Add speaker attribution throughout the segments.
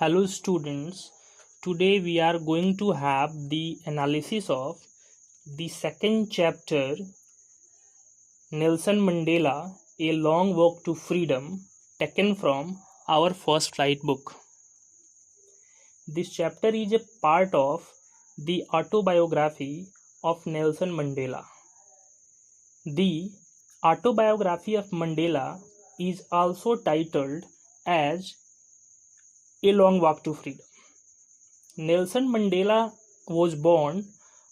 Speaker 1: Hello students, today we are going to have the analysis of the second chapter, Nelson Mandela, A Long Walk to Freedom, taken from our first flight book. This chapter is a part of the autobiography of Nelson Mandela. The autobiography of Mandela is also titled as A Long Walk to Freedom. Nelson Mandela was born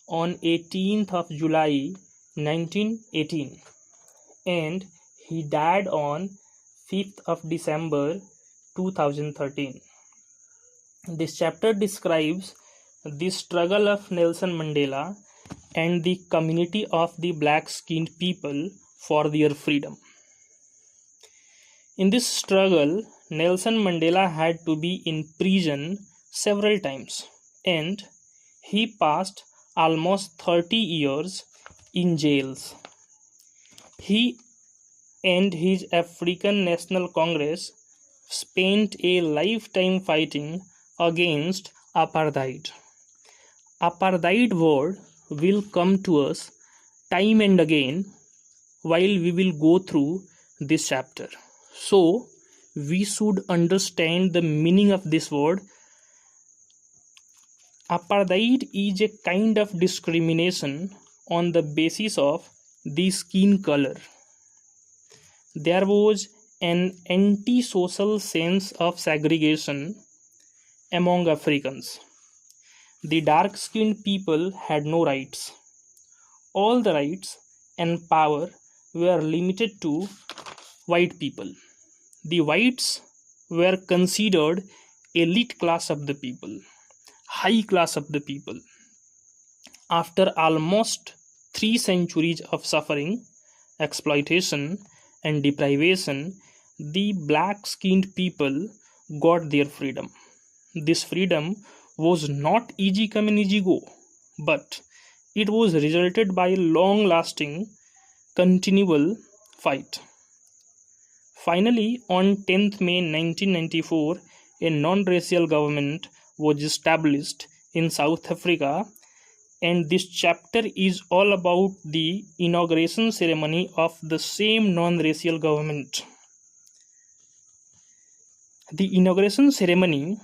Speaker 1: on 18th of July 1918 and he died on 5th of December 2013. This chapter describes the struggle of Nelson Mandela and the community of the black-skinned people for their freedom. In this struggle, Nelson Mandela had to be in prison several times and he passed almost 30 years in jails. He and his African National Congress spent a lifetime fighting against apartheid. Apartheid word will come to us time and again while we will go through this chapter. So, we should understand the meaning of this word. Apartheid is a kind of discrimination on the basis of the skin color. There was an anti-social sense of segregation among Africans. The dark-skinned people had no rights. All the rights and power were limited to white people. The whites were considered elite class of the people, high class of the people. After almost 3 centuries of suffering, exploitation, and deprivation, the black-skinned people got their freedom. This freedom was not easy come and easy go, but it was resulted by a long-lasting, continual fight. Finally, on 10th May 1994, a non-racial government was established in South Africa, and this chapter is all about the inauguration ceremony of the same non-racial government. The inauguration ceremony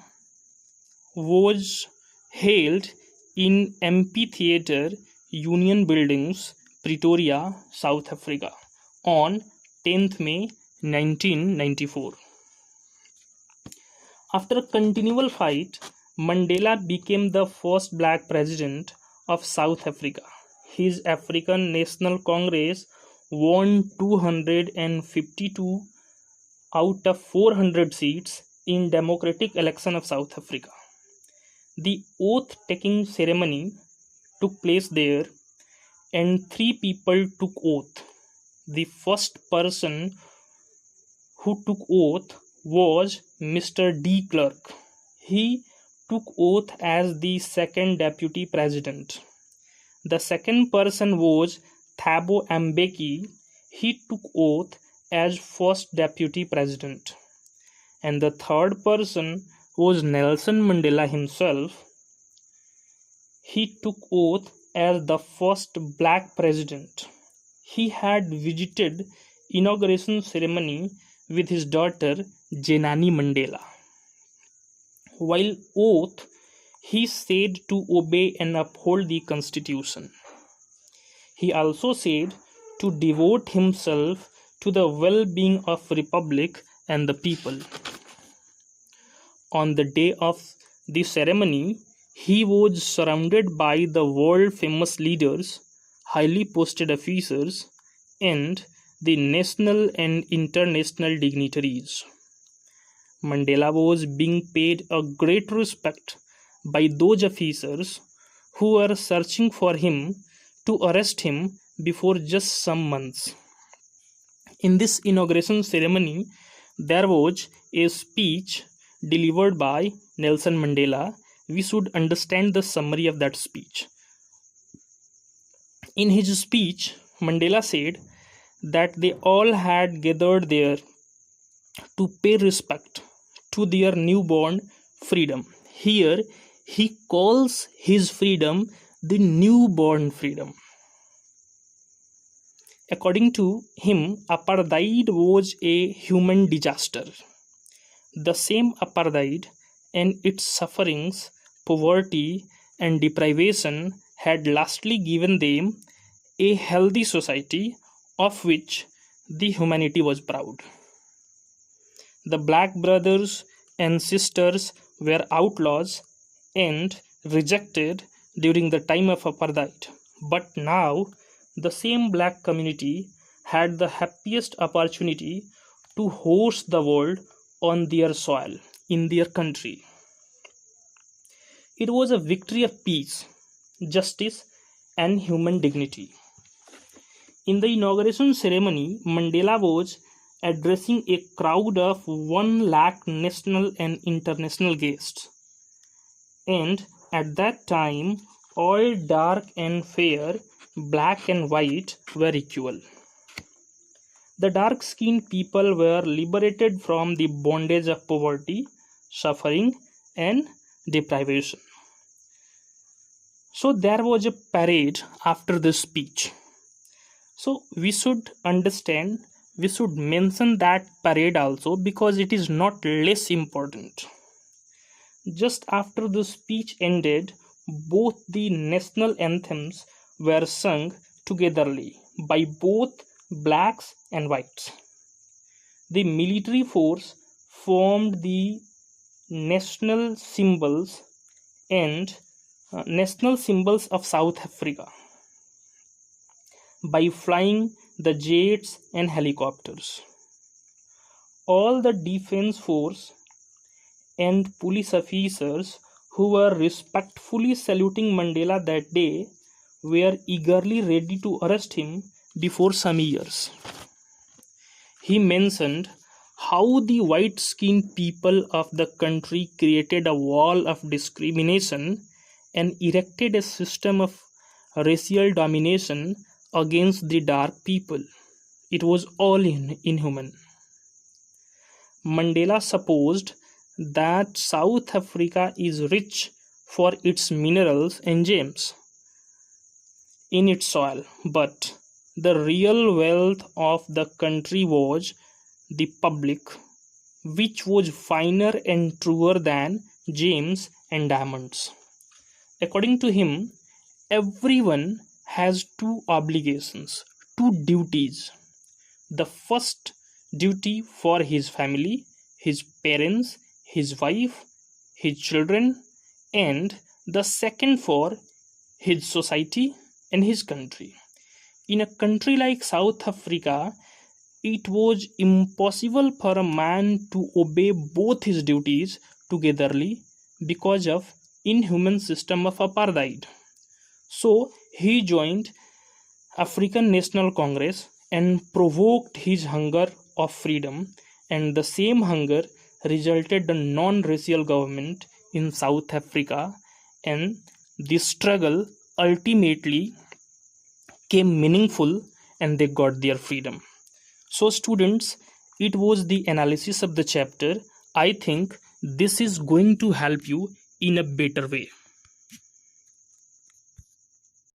Speaker 1: was held in Amphitheatre Union Buildings, Pretoria, South Africa, on 10th May 1994. After a continual fight, Mandela became the first black president of South Africa. His African National Congress won 252 out of 400 seats in democratic election of South Africa. The oath-taking ceremony took place there and 3 people took oath. The first person who took oath was Mr. de Klerk. He took oath as the second deputy president. The second person was Thabo Mbeki. He took oath as first deputy president. And the third person was Nelson Mandela himself. He took oath as the first black president. He had visited inauguration ceremony with his daughter Janani Mandela. While oath, he said to obey and uphold the constitution. He also said to devote himself to the well-being of republic and the people. On the day of the ceremony, he was surrounded by the world-famous leaders, highly posted officers, and the national and international dignitaries. Mandela was being paid a great respect by those officers who were searching for him to arrest him before just some months. In this inauguration ceremony, there was a speech delivered by Nelson Mandela. We should understand the summary of that speech. In his speech, Mandela said that they all had gathered there to pay respect to their newborn freedom. Here he calls his freedom the newborn freedom. According to him, apartheid was a human disaster. The same apartheid and its sufferings, poverty, and deprivation had lastly given them a healthy society of which the humanity was proud. The black brothers and sisters were outlaws and rejected during the time of apartheid. But now, the same black community had the happiest opportunity to host the world on their soil, in their country. It was a victory of peace, justice, and human dignity. In the inauguration ceremony, Mandela was addressing a crowd of 1 lakh national and international guests. And at that time, all dark and fair, black and white were equal. The dark-skinned people were liberated from the bondage of poverty, suffering, and deprivation. So there was a parade after this speech. So we should understand, we should mention that parade also, because it is not less important. Just after the speech ended, both the national anthems were sung togetherly by both blacks and whites. The military force formed the national symbols of South Africa by flying the jets and helicopters. All the defense force and police officers who were respectfully saluting Mandela that day were eagerly ready to arrest him before some years. He mentioned how the white-skinned people of the country created a wall of discrimination and erected a system of racial domination against the dark people. It was all inhuman. Mandela supposed that South Africa is rich for its minerals and gems in its soil, but the real wealth of the country was the public, which was finer and truer than gems and diamonds. According to him, everyone has 2 obligations, 2 duties. The first duty for his family, his parents, his wife, his children, and the second for his society and his country. In a country like South Africa, it was impossible for a man to obey both his duties togetherly because of inhuman system of apartheid. So he joined African National Congress and provoked his hunger of freedom, and the same hunger resulted in non-racial government in South Africa, and the struggle ultimately came meaningful and they got their freedom. So students, it was the analysis of the chapter. I think this is going to help you in a better way.